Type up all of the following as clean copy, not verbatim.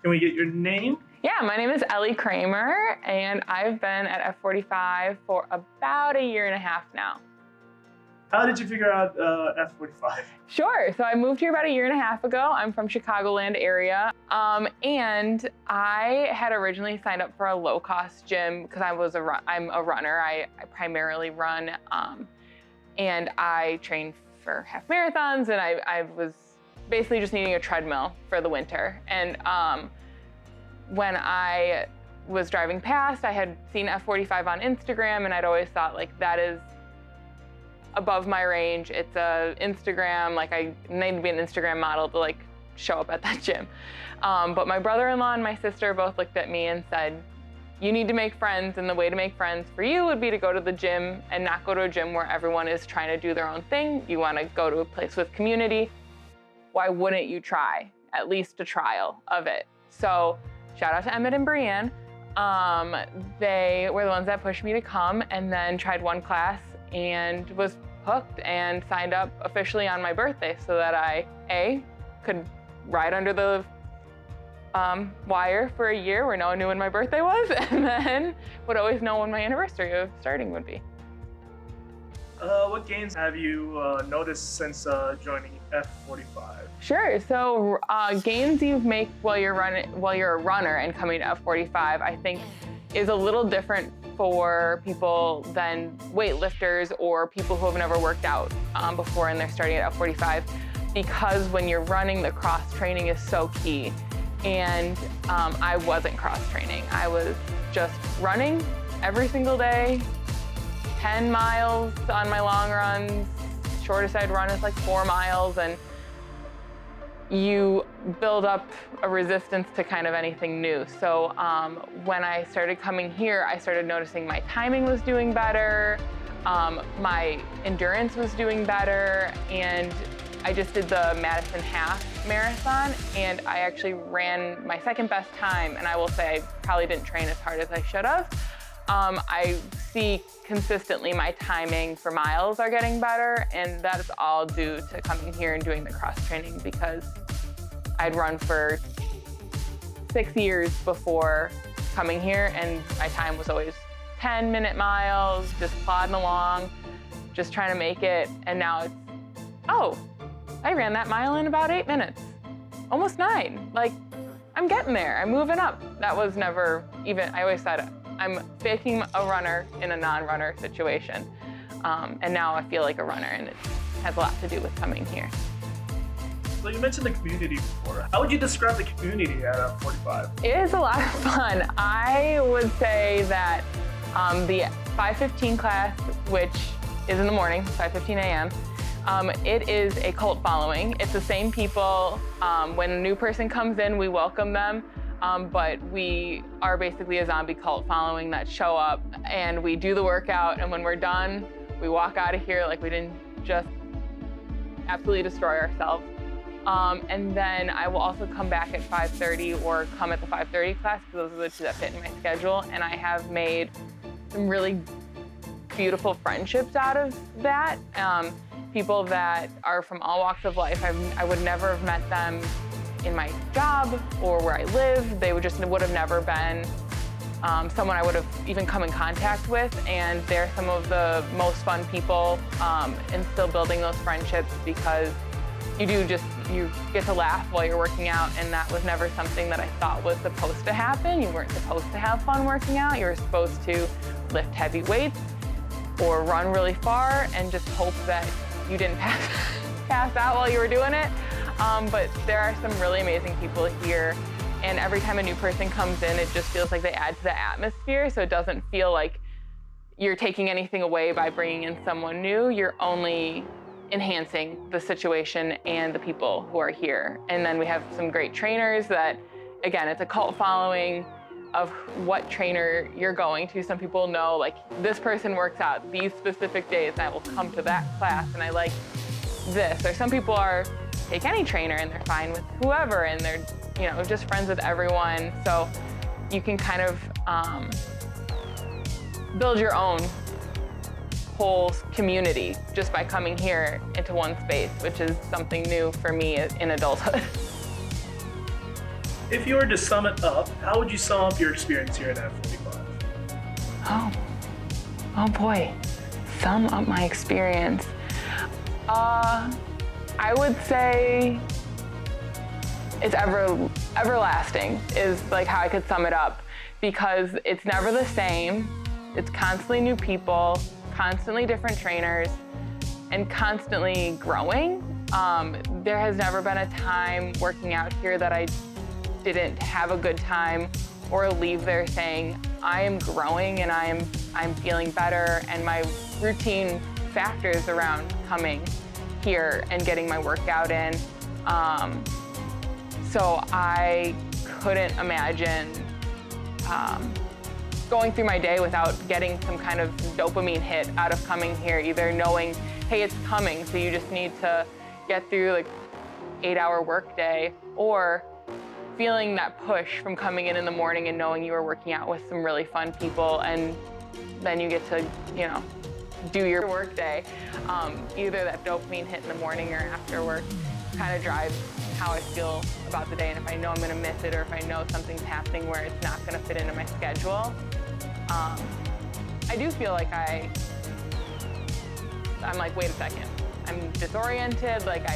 Can we get your name? Yeah, my name is Ellie Kramer, and I've been at F45 for about a year and a half now. How did you figure out F45? Sure, so I moved here about a year and a half ago. I'm from Chicagoland area, and I had originally signed up for a low-cost gym because I'm a runner. I primarily run, and I train for half marathons, and I was basically just needing a treadmill for the winter. And when I was driving past, I had seen F45 on Instagram, and I'd always thought, like, that is above my range. It's a Instagram, like, I need to be an Instagram model to, like, show up at that gym. But my brother-in-law and my sister both looked at me and said, you need to make friends, and the way to make friends for you would be to go to the gym and not go to a gym where everyone is trying to do their own thing. You want to go to a place with community. Why wouldn't you try at least a trial of it? So shout out to Emmett and Brianne. They were the ones that pushed me to come, and then tried one class and was hooked and signed up officially on my birthday so that I, could ride under the wire for a year where no one knew when my birthday was, and then would always know when my anniversary of starting would be. What gains have you noticed since joining F45? Sure. So gains you make while you're a runner and coming to F45, I think, is a little different for people than weightlifters or people who have never worked out before and they're starting at F45, because when you're running, the cross training is so key. And I wasn't cross training. I was just running every single day, 10 miles on my long runs. Shortest I'd run is like 4 miles, and you build up a resistance to kind of anything new. So when I started coming here, I started noticing my timing was doing better, my endurance was doing better, and I just did the Madison half marathon, and I actually ran my second best time, and I will say I probably didn't train as hard as I should have. I see consistently my timing for miles are getting better, and that is all due to coming here and doing the cross training, because I'd run for 6 years before coming here, and my time was always 10-minute miles, just plodding along, just trying to make it. And now it's, oh, I ran that mile in about 8 minutes, almost 9. Like, I'm getting there, I'm moving up. That was never even, I always said, I'm faking a runner in a non-runner situation. And now I feel like a runner, and it has a lot to do with coming here. So you mentioned the community before. How would you describe the community at F45? It is a lot of fun. I would say that the 5:15 class, which is in the morning, 5:15 a.m., it is a cult following. It's the same people. When a new person comes in, we welcome them. But we are basically a zombie cult following that show up, and we do the workout, and when we're done, we walk out of here like we didn't just absolutely destroy ourselves. And then I will also come back at 5:30 or come at the 5:30 class, because those are the two that fit in my schedule, and I have made some really beautiful friendships out of that. People that are from all walks of life. I would never have met them in my job or where I live. They would have never been someone I would have even come in contact with, and they're some of the most fun people, and still building those friendships, because you get to laugh while you're working out, and that was never something that I thought was supposed to happen. You weren't supposed to have fun working out. You were supposed to lift heavy weights or run really far and just hope that you didn't pass out while you were doing it. But there are some really amazing people here, and every time a new person comes in, it just feels like they add to the atmosphere, so it doesn't feel like you're taking anything away by bringing in someone new. You're only enhancing the situation and the people who are here. And then we have some great trainers that, again, it's a cult following of what trainer you're going to. Some people know, like, this person works out these specific days, and I will come to that class, and I like this. Or some people are, take any trainer, and they're fine with whoever, and they're, just friends with everyone. So you can kind of build your own whole community just by coming here into one space, which is something new for me in adulthood. If you were to sum it up, how would you sum up your experience here at F45? Oh boy, sum up my experience. I would say it's everlasting is like how I could sum it up, because it's never the same. It's constantly new people, constantly different trainers, and constantly growing. There has never been a time working out here that I didn't have a good time or leave there saying, I am growing and I'm feeling better, and my routine factors around coming here and getting my workout in. So I couldn't imagine going through my day without getting some kind of dopamine hit out of coming here, either knowing, hey, it's coming, so you just need to get through like 8-hour workday, or feeling that push from coming in the morning and knowing you are working out with some really fun people, and then you get to, you know, do your workday. Either that dopamine hit in the morning or after work kind of drives how I feel about the day, and if I know I'm gonna miss it, or if I know something's happening where it's not gonna fit into my schedule. I do feel like I'm like, wait a second, I'm disoriented, like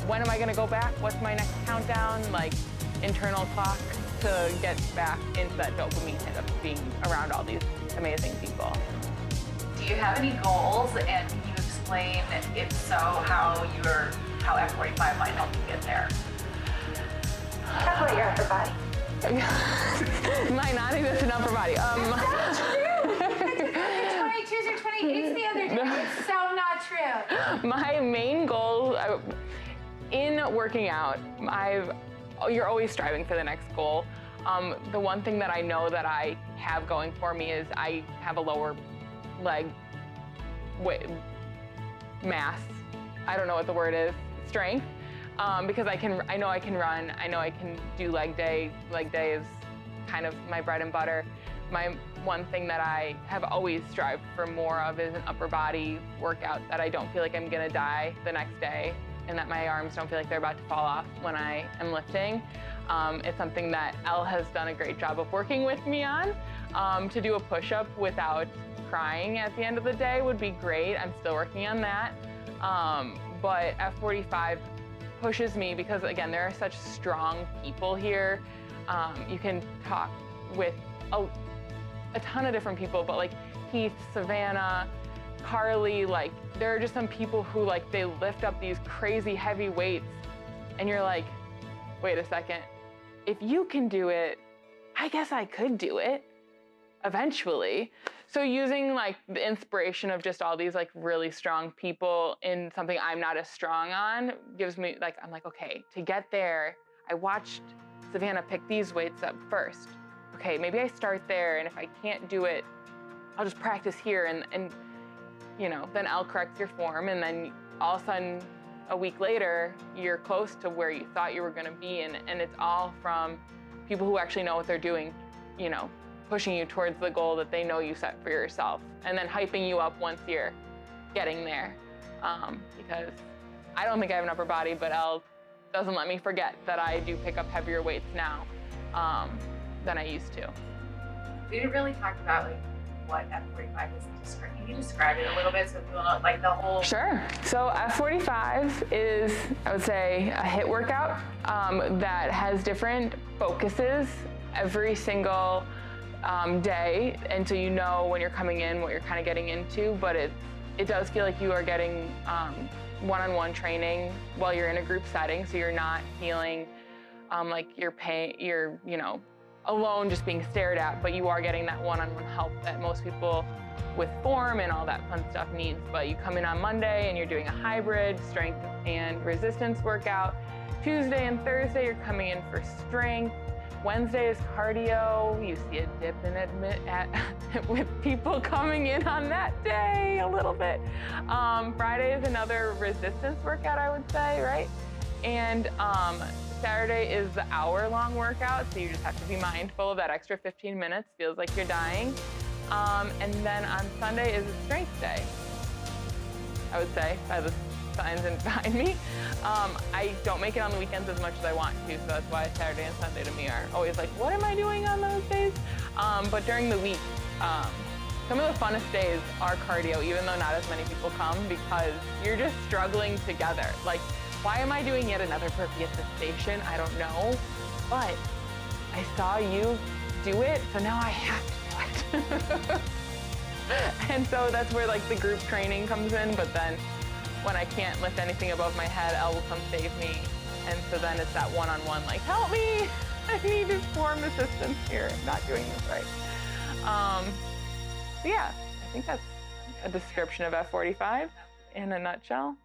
when am I gonna go back? What's my next countdown? Like, internal clock to get back into that dopamine hit of being around all these amazing people. Do you have any goals, and can you explain, if so, how F45 might help you get there? Talk about your upper body. My non-existent upper body. That's true. 22s or 28s the other day. It's so not true. My main goal in working out, you're always striving for the next goal. The one thing that I know that I have going for me is I have a lower leg mass. I don't know what the word is. Strength. Because I know I can run. I know I can do leg day. Leg day is kind of my bread and butter. My one thing that I have always strived for more of is an upper body workout that I don't feel like I'm gonna die the next day, and that my arms don't feel like they're about to fall off when I am lifting. It's something that Elle has done a great job of working with me on. To do a push-up without crying at the end of the day would be great. I'm still working on that. But F45 pushes me because, again, there are such strong people here. You can talk with a ton of different people, but like Heath, Savannah, Carly, like there are just some people who like they lift up these crazy heavy weights, and you're like, wait a second, if you can do it, I guess I could do it eventually. So using like the inspiration of just all these like really strong people in something I'm not as strong on gives me like, I'm like, okay, to get there, I watched Savannah pick these weights up first. Okay, maybe I start there, and if I can't do it, I'll just practice here, and you know, then I'll correct your form, and then all of a sudden, a week later, you're close to where you thought you were gonna be, and it's all from people who actually know what they're doing, you know, pushing you towards the goal that they know you set for yourself, and then hyping you up once you're getting there. Because I don't think I have an upper body, but Elle doesn't let me forget that I do pick up heavier weights now than I used to. We didn't really talk about like what F45 is. Can you describe it a little bit so people know like the whole? Sure. So F45 is, I would say, a HIIT workout that has different focuses every single day, and so you know when you're coming in what you're kind of getting into, but it does feel like you are getting one-on-one training while you're in a group setting, so you're not feeling like you're you know, alone just being stared at, but you are getting that one-on-one help that most people with form and all that fun stuff needs. But you come in on Monday and you're doing a hybrid strength and resistance workout. Tuesday and Thursday you're coming in for strength. Wednesday is cardio. You see a dip in it with people coming in on that day a little bit. Friday is another resistance workout, I would say, right? And Saturday is the hour-long workout, so you just have to be mindful of that extra 15 minutes. Feels like you're dying. And then on Sunday is a strength day. I would say, by the signs behind me. I don't make it on the weekends as much as I want to, so that's why Saturday and Sunday to me are always like, what am I doing on those days? But during the week, some of the funnest days are cardio, even though not as many people come, because you're just struggling together. Like, why am I doing yet another burpee at this station? I don't know, but I saw you do it, so now I have to do it. And so that's where like the group training comes in, but then when I can't lift anything above my head, Elle will come save me. And so then it's that one-on-one, like, help me, I need to form assistance here, I'm not doing this right. So yeah, I think that's a description of F45 in a nutshell.